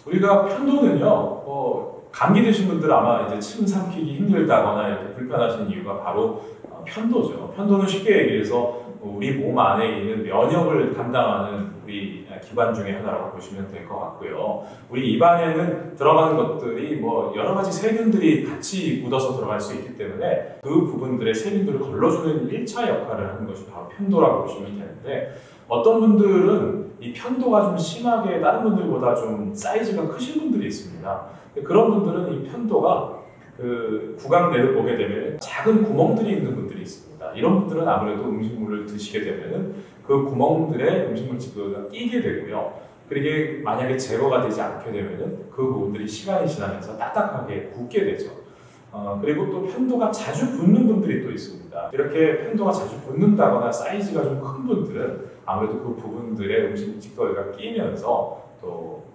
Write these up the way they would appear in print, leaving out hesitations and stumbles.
우리가 편도는요, 감기 드신 분들 아마 이제 침 삼키기 힘들다거나 이렇게 불편하신 이유가 바로 편도죠. 편도는 쉽게 얘기해서 우리 몸 안에 있는 면역을 담당하는 우리 기관 중에 하나라고 보시면 될 것 같고요. 우리 입안에는 들어가는 것들이 여러 가지 세균들이 같이 묻어서 들어갈 수 있기 때문에 그 부분들의 세균들을 걸러주는 1차 역할을 하는 것이 바로 편도라고 보시면 되는데, 어떤 분들은 이 편도가 좀 심하게 다른 분들보다 좀 사이즈가 크신 분들이 있습니다. 그런 분들은 이 편도가 구강내를 보게 되면 작은 구멍들이 있는 분들이 있습니다. 이런 분들은 아무래도 음식물을 드시게 되면 그 구멍들에 음식물 찌꺼기가 끼게 되고요. 그게 만약에 제거가 되지 않게 되면 그 부분들이 시간이 지나면서 딱딱하게 굳게 되죠. 그리고 또 편도가 자주 붓는 분들이 또 있습니다. 이렇게 편도가 자주 붓는다거나 사이즈가 좀 큰 분들은 아무래도 그 부분들에 음식물 찌꺼기가 끼면서 또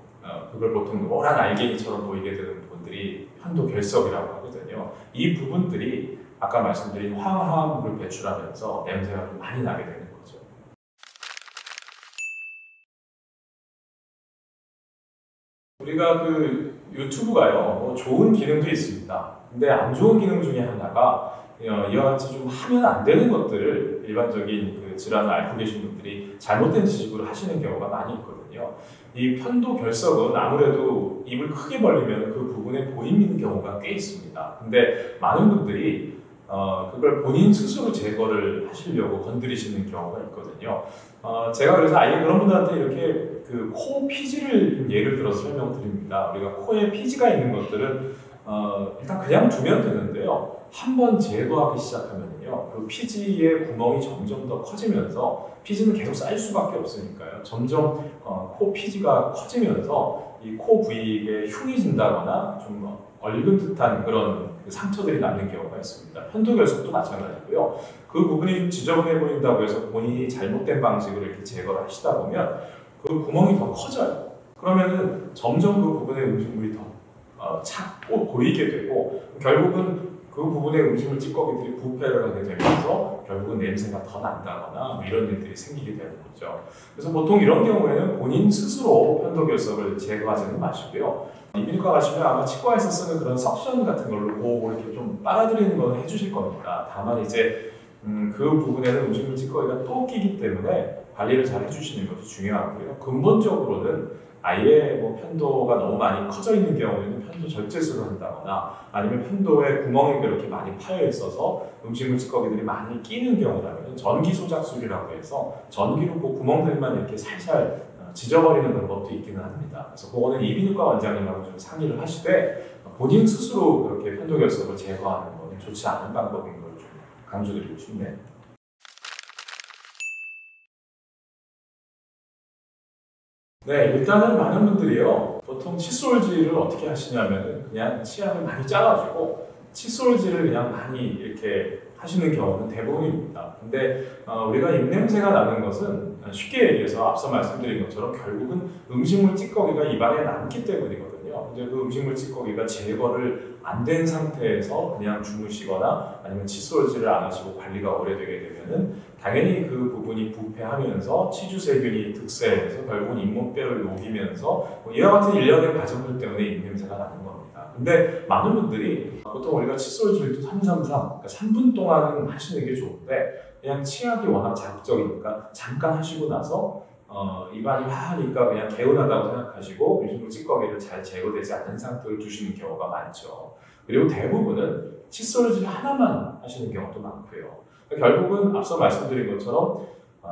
그걸 보통 노란 알갱이처럼 보이게 되는 부분들이 편도 결석이라고 하거든요. 이 부분들이 아까 말씀드린 화합물을 배출하면서 냄새가 좀 많이 나게 되는 거죠. 우리가 유튜브가요, 좋은 기능도 있습니다. 근데 안 좋은 기능 중에 하나가 이와 같이 좀 하면 안 되는 것들을 일반적인 질환을 앓고 계신 분들이 잘못된 지식으로 하시는 경우가 많이 있거든요. 이 편도 결석은 아무래도 입을 크게 벌리면 그 부분에 보이는 경우가 꽤 있습니다. 근데 많은 분들이 그걸 본인 스스로 제거를 하시려고 건드리시는 경우가 있거든요. 제가 그래서 아예 그런 분들한테 이렇게 코 피지를 예를 들어서 설명드립니다. 우리가 코에 피지가 있는 것들은 일단 그냥 두면 되는데요. 한번 제거하기 시작하면요, 그 피지의 구멍이 점점 더 커지면서 피지는 계속 쌓일 수밖에 없으니까요. 점점 코 피지가 커지면서 이 코 부위에 흉이 진다거나 좀 얽은 듯한 그런 상처들이 남는 경우가 있습니다. 편도 결석도 마찬가지고요. 그 부분이 좀 지저분해 보인다고 해서 본인이 잘못된 방식으로 이렇게 제거를 하시다 보면 그 구멍이 더 커져요. 그러면은 점점 그 부분의 음식물이 더 작고 고이게 되고, 결국은 그 부분의 음식물 찌꺼기들이 부패를 하게 되면서 결국은 냄새가 더 난다거나 이런 일들이 생기게 되는 거죠. 그래서 보통 이런 경우에는 본인 스스로 편도 결석을 제거하지는 마시고요. 이비인후과 가시면 아마 치과에서 쓰는 그런 석션 같은 걸로 이렇게 좀 빨아들이는 건 해주실 겁니다. 다만 이제 그 부분에는 음식물 찌꺼기가 또 끼기 때문에 관리를 잘 해주시는 것이 중요하고요. 근본적으로는 아예 편도가 너무 많이 커져 있는 경우에는 편도 절제술을 한다거나, 아니면 편도에 구멍이 그렇게 많이 파여 있어서 음식물 찌꺼기들이 많이 끼는 경우라면 전기 소작술이라고 해서 전기로 그 구멍들만 이렇게 살살 지져버리는 방법도 있기는 합니다. 그래서 그거는 이비인후과 원장님하고 좀 상의를 하시되, 본인 스스로 그렇게 편도 결석을 제거하는 건 좋지 않은 방법인 걸 좀 강조드리고 싶네요. 네, 일단은 많은 분들이요, 보통 칫솔질을 어떻게 하시냐면은 그냥 치약을 많이 짜가지고 칫솔질을 그냥 많이 이렇게 하시는 경우는 대부분입니다. 근데 우리가 입냄새가 나는 것은 쉽게 얘기해서 앞서 말씀드린 것처럼 결국은 음식물 찌꺼기가 입안에 남기 때문이거든요. 근데 그 음식물 찌꺼기가 제거를 안 된 상태에서 그냥 주무시거나 아니면 칫솔질을 안 하시고 관리가 오래되게 되면은 당연히 그 부분이 부패하면서 치주세균이 득세해서 결국은 잇몸뼈를 녹이면서 이와 같은 일련의 과정들 때문에 입냄새가 나는 겁니다. 근데 많은 분들이 보통 우리가 칫솔질도 333, 그러니까 3분 동안은 하시는 게 좋은데, 그냥 치약이 워낙 자극적이니까 잠깐 하시고 나서 입안이 화하니까 그냥 개운하다고 생각하시고 음식물 찌꺼기를 잘 제거되지 않은 상태로 두시는 경우가 많죠. 그리고 대부분은 칫솔질 하나만 하시는 경우도 많고요. 결국은 앞서 말씀드린 것처럼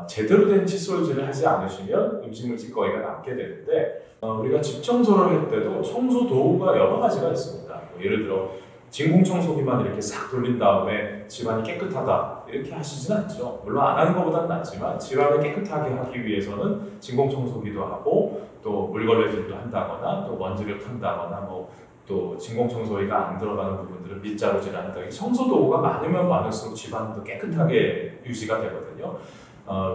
제대로 된 칫솔질을 하지 않으시면 음식물 찌꺼기가 남게 되는데, 우리가 집 청소를 할 때도 청소 도구가 여러 가지가 있습니다. 예를 들어 진공청소기만 이렇게 싹 돌린 다음에 집안이 깨끗하다 이렇게 하시진 않죠. 물론 안 하는 것보다는 낫지만 집안을 깨끗하게 하기 위해서는 진공청소기도 하고 또 물걸레질도 한다거나 또 먼지를 턴다거나 또 진공청소기가 안 들어가는 부분들은 밑자루질을 한다. 청소도구가 많으면 많을수록 집안도 깨끗하게 유지가 되거든요.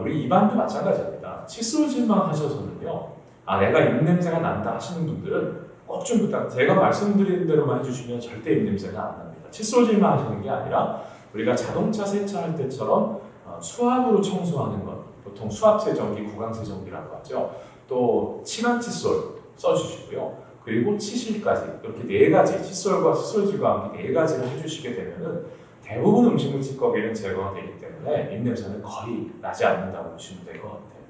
우리 입안도 마찬가지입니다. 칫솔질만 하셔서는요, 내가 입냄새가 난다 하시는 분들은 꼭 좀 부탁, 제가 말씀드린 대로만 해주시면 절대 입냄새가 안 납니다. 칫솔질만 하시는 게 아니라 우리가 자동차 세차할 때처럼 수압으로 청소하는 것, 보통 수압세정기, 구강세정기라고 하죠. 또 치만 칫솔 써주시고요. 그리고 치실까지 이렇게 네 가지, 칫솔과 칫솔질과 함께 네 가지를 해주시게 되면은 대부분 음식물 찌꺼기는 제거가 되기 때문에 입냄새는 거의 나지 않는다고 보시면 될 것 같아요.